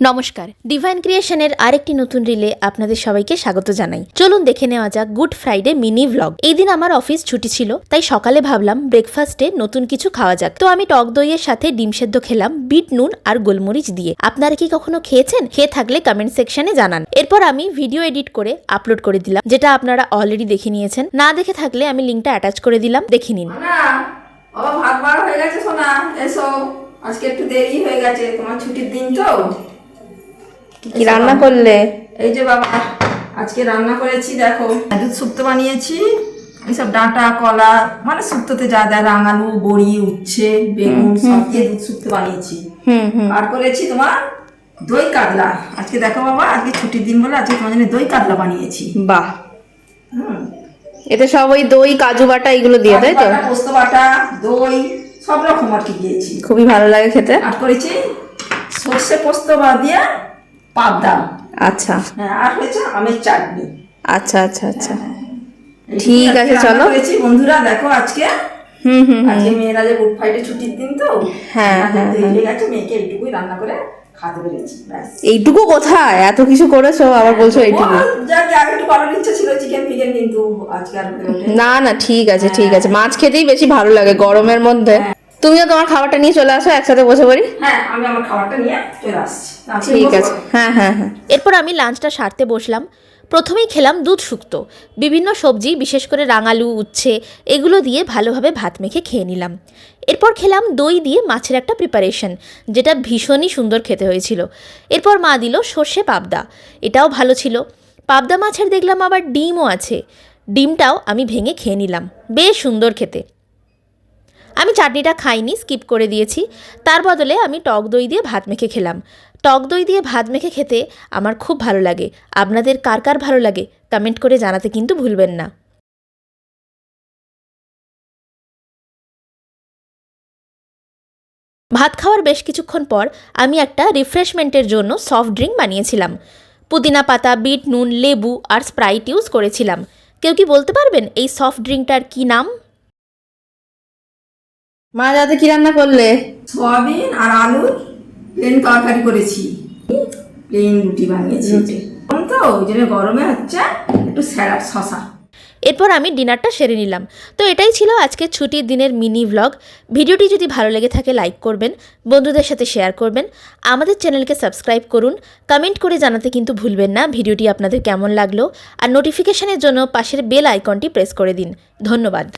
নমস্কার, ডিভাইন ক্রিয়েশনের আরেকটি নতুন রিলে আপনাদের সবাইকে স্বাগত জানাই। চলুন দেখে নেওয়া যাক গুড ফ্রাইডে মিনি ভ্লগ। এই দিন আমার অফিস ছুটি ছিল, তাই সকালে ভাবলাম ব্রেকফাস্টে নতুন কিছু খাওয়া যাক। তো আমি টক দইয়ের সাথে ডিম সেদ্ধ খেলাম বিট নুন আর গোলমরিচ দিয়ে। আপনারা কি কখনো খেয়েছেন? খেয়ে থাকলে কমেন্ট সেকশনে জানান। এরপর আমি ভিডিও এডিট করে আপলোড করে দিলাম, যেটা আপনারা অলরেডি দেখে নিয়েছেন। না দেখে থাকলে আমি লিঙ্কটা অ্যাটাচ করে দিলাম, দেখে নিন। ভাত বার হয়ে গেছে সোনা, এসো। আজকে একটু দেরি হয়ে গেছে, তোমার ছুটির দিন তো। কি রান্না করলে? এই যে বাবা, আজকে রান্না করেছি, দেখো দুধ শুক্তো বানিয়েছি। এইসব ডাঁটা কলা মানে শুক্তোতে যা দেয়, রাঙালু বড়ি উচ্ছে বেগুন সব দিয়ে দুধ শুক্তো বানিয়েছি। আর করেছি তোমার দই কাতলা। আজকে দেখো বাবা, আজকে ছুটির দিন বলে আজকে তোমার জন্য দই কাতলা বানিয়েছি। বাহ, এতে সব ওই দই কাজু বাটা এগুলো দিয়ে, তাই তো? পোস্ত বাটা দই সব রকম আর কি দিয়েছি, খুবই ভালো লাগে খেতে। আর করেছি সর্ষে পোস্ত দিয়ে পাবদা। আচ্ছা, হ্যাঁ, আর হয়েছে আমের চাটনি। আচ্ছা আচ্ছা আচ্ছা, ঠিক আছে, চলো। করেছি বন্ধুরা, দেখো আজকে আজকে মেয়েরা যে গুড ফ্রাইডে ছুটির দিন তো, হ্যাঁ হ্যাঁ, গেছে মেয়েকে এইটুকুই রান্না করে খাতে পেরেছি। এইটুকু কোথায় এত কিছু করেছো, আবার বলছো এইটুকু? যাকে আগে একটু করার ইচ্ছা ছিল চিকেন ফিকেন, কিন্তু আজকে আর না না, ঠিক আছে ঠিক আছে, মাছ খেতেই বেশি ভালো লাগে গরমের মধ্যে। তুমিও তোমার খাবারটা নিয়ে চলে আসো, একসাথে বসে পড়ি। হ্যাঁ, আমি আমার খাবারটা নিয়ে চলে আসছি। ঠিক আছে, হ্যাঁ হ্যাঁ হ্যাঁ। এরপর আমি লাঞ্চটা সারতে বসলাম। প্রথমেই খেলাম দুধ শুক্তো। বিভিন্ন সবজি, বিশেষ করে রাঙালু উচ্ছে এগুলো দিয়ে ভালোভাবে ভাত মেখে খেয়ে নিলাম। এরপর খেলাম দই দিয়ে মাছের একটা প্রিপারেশন, যেটা ভীষণই সুন্দর খেতে হয়েছিল। এরপর মা দিল সর্ষে পাবদা, এটাও ভালো ছিল। পাবদা মাছের দেখলাম আবার ডিমও আছে, ডিমটাও আমি ভেঙে খেয়ে নিলাম, বেশ সুন্দর খেতে। আমি চাটনিটা খাইনি, স্কিপ করে দিয়েছি। তার বদলে আমি টক দই দিয়ে ভাত মেখে খেলাম। টক দই দিয়ে ভাত মেখে খেতে আমার খুব ভালো লাগে। আপনাদের কার কার ভালো লাগে কমেন্ট করে জানাতে কিন্তু ভুলবেন না। ভাত খাওয়ার বেশ কিছুক্ষণ পর আমি একটা রিফ্রেশমেন্টের জন্য সফট ড্রিঙ্ক বানিয়েছিলাম। পুদিনা পাতা, বিট নুন, লেবু আর স্প্রাইট ইউজ করেছিলাম। কেউ কি বলতে পারবেন এই সফট ড্রিঙ্কটার কি নাম? মা রাতে কি রান্না করলে? সয়াবিন আর আলুর প্লেন তরকারি করেছি, প্লেন রুটি বানিয়েছি। তো ওই জন্য গরমে হচ্ছে একটু স্যালাড শসা। এরপর আমি ডিনারটা সেরে নিলাম। তো এটাই ছিল আজকের ছুটির দিনের মিনি ভ্লগ। ভিডিওটি যদি ভালো লেগে থাকে লাইক করবেন, বন্ধুদের সাথে শেয়ার করবেন, আমাদের চ্যানেলকে সাবস্ক্রাইব করুন, কমেন্ট করে জানাতে কিন্তু ভুলবেন না ভিডিওটি আপনাদের কেমন লাগলো। আর নোটিফিকেশনের জন্য পাশের বেল আইকনটি প্রেস করে দিন। ধন্যবাদ।